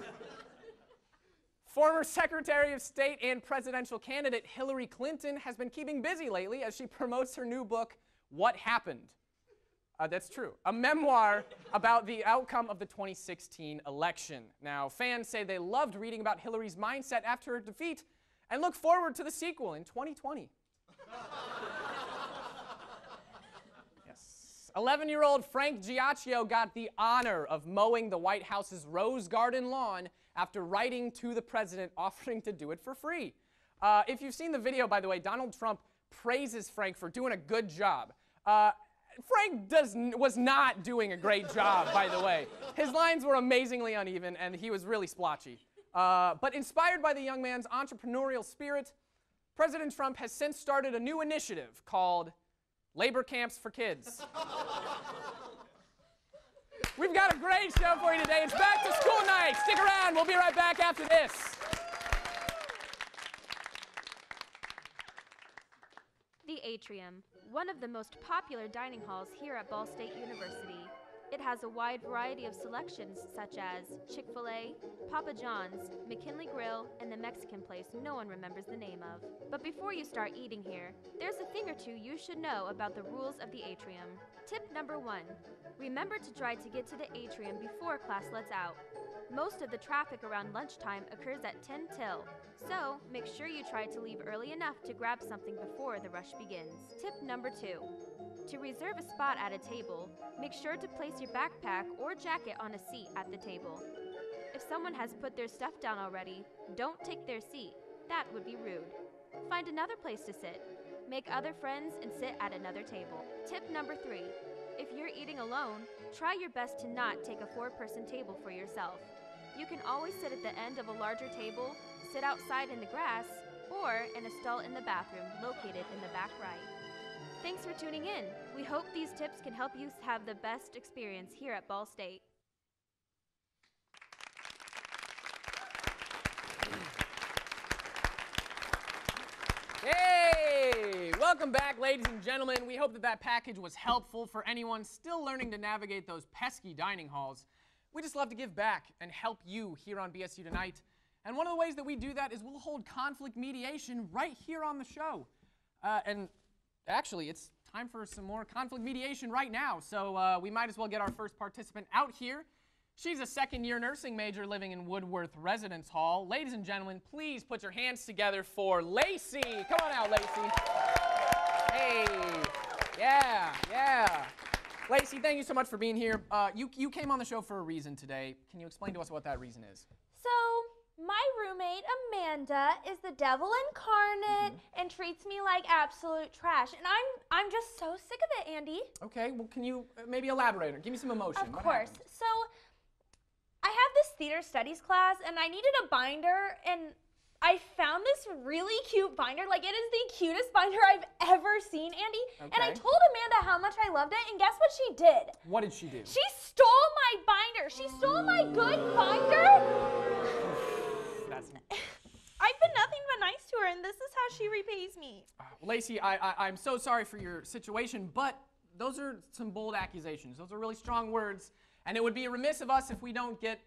Former Secretary of State and presidential candidate Hillary Clinton has been keeping busy lately as she promotes her new book, What Happened? That's true. A memoir about the outcome of the 2016 election. Now, fans say they loved reading about Hillary's mindset after her defeat and look forward to the sequel in 2020. 11-year-old Frank Giacchio got the honor of mowing the White House's Rose Garden lawn after writing to the president offering to do it for free. If you've seen the video, by the way, Donald Trump praises Frank for doing a good job. Frank was not doing a great job, by the way. His lines were amazingly uneven, and he was really splotchy. But inspired by the young man's entrepreneurial spirit, President Trump has since started a new initiative called Labor Camps for Kids. We've got a great show for you today. It's back to school night. Stick around. We'll be right back after this. The Atrium, one of the most popular dining halls here at Ball State University. It has a wide variety of selections such as Chick-fil-A, Papa John's, McKinley Grill, and the Mexican place no one remembers the name of. But before you start eating here, there's a thing or two you should know about the rules of the Atrium. Tip number 1, remember to try to get to the Atrium before class lets out. Most of the traffic around lunchtime occurs at 10 till, so make sure you try to leave early enough to grab something before the rush begins. Tip number 2, to reserve a spot at a table, make sure to place your backpack or jacket on a seat at the table. If someone has put their stuff down already, don't take their seat. That would be rude. Find another place to sit. Make other friends and sit at another table. Tip number 3, if you're eating alone, try your best to not take a 4-person table for yourself. You can always sit at the end of a larger table, sit outside in the grass, or in a stall in the bathroom located in the back right. Thanks for tuning in. We hope these tips can help you have the best experience here at Ball State. Hey! Welcome back, ladies and gentlemen. We hope that that package was helpful for anyone still learning to navigate those pesky dining halls. We just love to give back and help you here on BSU Tonight. And one of the ways that we do that is we'll hold conflict mediation right here on the show. And actually, it's time for some more conflict mediation right now. So we might as well get our first participant out here. She's a second-year nursing major living in Woodworth Residence Hall. Ladies and gentlemen, please put your hands together for Lacey. Come on out, Lacey. Hey. Yeah. Lacey, thank you so much for being here. You came on the show for a reason today. Can you explain to us what that reason is? So, my roommate, Amanda, is the devil incarnate and treats me like absolute trash. And I'm just so sick of it, Andy. Okay, well, can you maybe elaborate or give me some emotion? Of course. So, I have this theater studies class, and I needed a binder, and I found this really cute binder. Like, it is the cutest binder I've ever seen, Andy. Okay. And I told Amanda how much I loved it, and guess what she did? What did she do? She stole my binder. She stole my good binder. how she repays me. Lacey, I'm so sorry for your situation, but those are some bold accusations. Those are really strong words, and it would be remiss of us if we don't get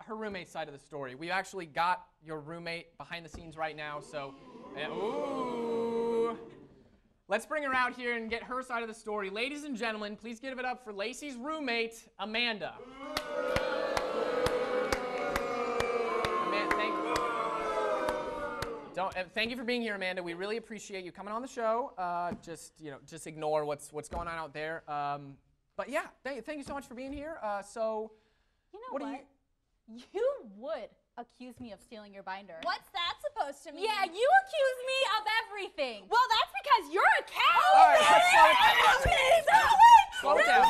her roommate's side of the story. We've actually got your roommate behind the scenes right now, so, ooh. Let's bring her out here and get her side of the story. Ladies and gentlemen, please give it up for Lacey's roommate, Amanda. Thank you for being here, Amanda. We really appreciate you coming on the show. Just ignore what's going on out there. But yeah, thank you so much for being here. So, you know what? You would accuse me of stealing your binder. What's that supposed to mean? Yeah, you accuse me of everything. Well, that's because you're a cow. All right, slow it down.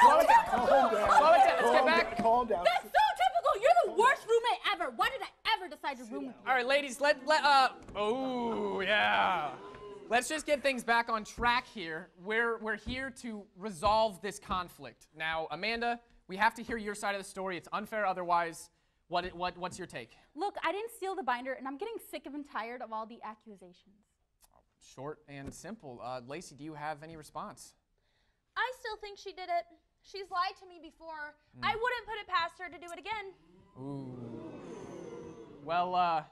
Slow it down. Slow it down. Let's get back. Calm down. That's so typical. You're the worst roommate ever. Why did I ever decide to room with you? All right, ladies, oh, yeah. Let's just get things back on track here. We're here to resolve this conflict. Now, Amanda, we have to hear your side of the story. It's unfair otherwise. What's your take? Look, I didn't steal the binder, and I'm getting sick and tired of all the accusations. Short and simple. Lacey, do you have any response? I still think she did it. She's lied to me before. I wouldn't put it past her to do it again. Ooh. Well,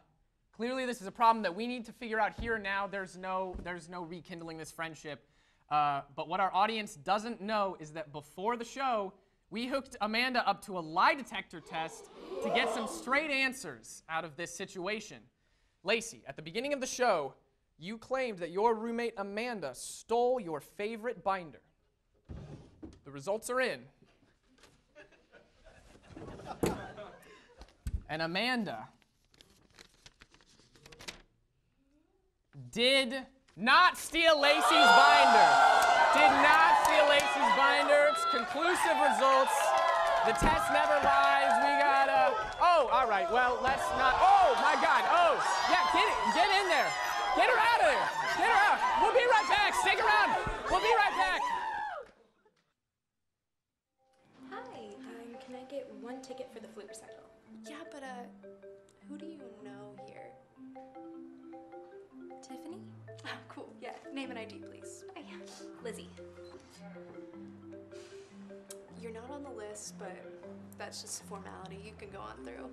clearly this is a problem that we need to figure out here and now. There's no rekindling this friendship. But what our audience doesn't know is that before the show, we hooked Amanda up to a lie detector test to get some straight answers out of this situation. Lacey, at the beginning of the show, you claimed that your roommate Amanda stole your favorite binder. The results are in. And Amanda did not steal Lacey's binder. Did not steal Lacey's binder. It's conclusive results. The test never lies. We got oh, all right. Well, let's not. Oh my God. Oh, yeah. Get in there. Get her out of there. Get her out. We'll be right back. Stick around. We'll be right back. Hi. Can I get one ticket for the flute recital? Yeah, but who do you know here? Tiffany? Oh, cool. Yeah. Name and ID, please. Hi. Lizzie. You're not on the list, but that's just a formality. You can go on through.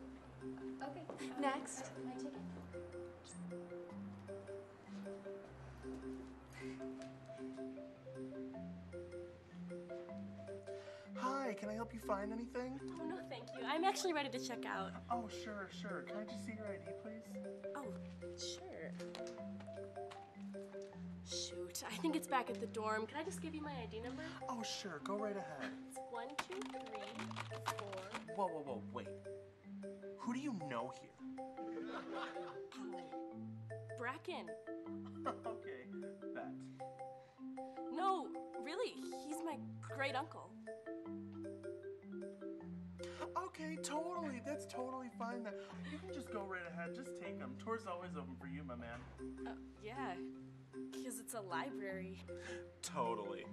Okay. Next. My ticket. Hi, can I help you find anything? Oh, no, thank you. I'm actually ready to check out. Oh, sure. Can I just see your ID, please? Oh, sure. Shoot, I think it's back at the dorm. Can I just give you my ID number? Oh, sure. Go right ahead. It's 1, 2, 3, 4. Whoa, wait. Who do you know here? Bracken. Okay, bet. No, really, he's my great uncle. Okay, totally. That's totally fine then. You can just go right ahead. Just take them. Tour's always open for you, my man. Yeah, because it's a library. Totally.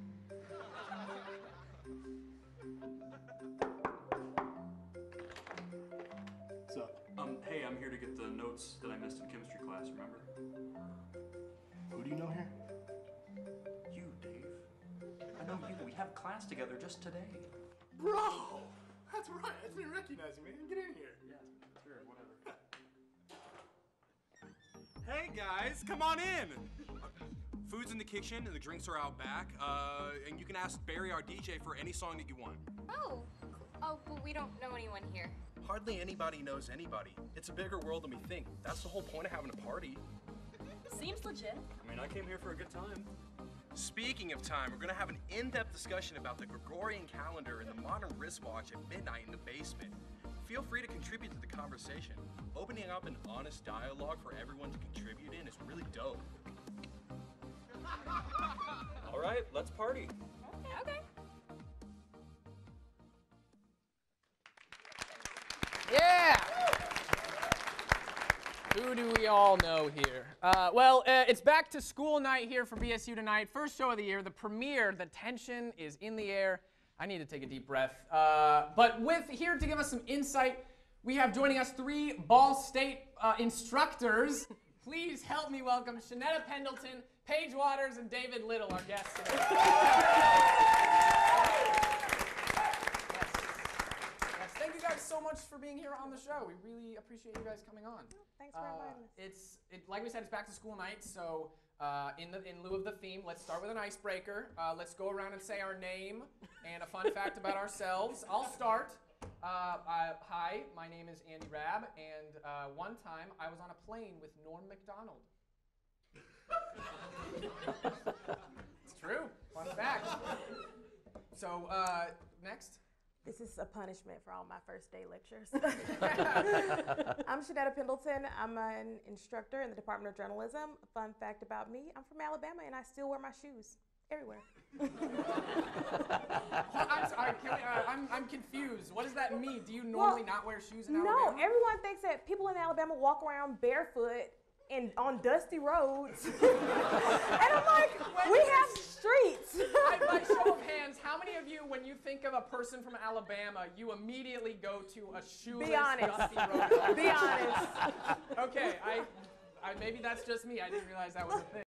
So, hey, I'm here to get the notes that I missed in chemistry class, remember? Who do you know here? You, Dave. I know you. We have class together just today. Bro! That's right. I didn't recognize you, man. Get in here. Yeah, sure, whatever. Hey, guys, come on in. Food's in the kitchen and the drinks are out back. And you can ask Barry, our DJ, for any song that you want. Oh, but we don't know anyone here. Hardly anybody knows anybody. It's a bigger world than we think. That's the whole point of having a party. Seems legit. I mean, I came here for a good time. Speaking of time, we're gonna have an in-depth discussion about the Gregorian calendar and the modern wristwatch at midnight in the basement. Feel free to contribute to the conversation. Opening up an honest dialogue for everyone to contribute in is really dope. All right, let's party. Okay. Yeah! Who do we all know here? It's back to school night here for BSU tonight. First show of the year, the premiere. The tension is in the air. I need to take a deep breath. But here to give us some insight, we have joining us 3 Ball State instructors. please help me welcome Shanetta Pendleton, Paige Waters, and David Little, our guests today. Yes, thank you guys so much for being here on the show. We really appreciate you guys coming on. Thanks for inviting us. Like we said, it's back to school night, so in lieu of the theme, let's start with an icebreaker. Let's go around and say our name and a fun fact about ourselves. I'll start. Hi, my name is Andy Rabb, and one time I was on a plane with Norm Macdonald. It's true. Fun fact. So, next. This is a punishment for all my first day lectures. I'm Shanetta Pendleton. I'm an instructor in the Department of Journalism. A fun fact about me, I'm from Alabama and I still wear my shoes everywhere. I'm sorry, I'm confused. What does that mean? Do you normally not wear shoes in Alabama? No, everyone thinks that people in Alabama walk around barefoot and on dusty roads. And I'm like, we have streets. By show of hands, how many of you, when you think of a person from Alabama, you immediately go to a shoeless, dusty road? Be honest. Okay, maybe that's just me. I didn't realize that was a thing.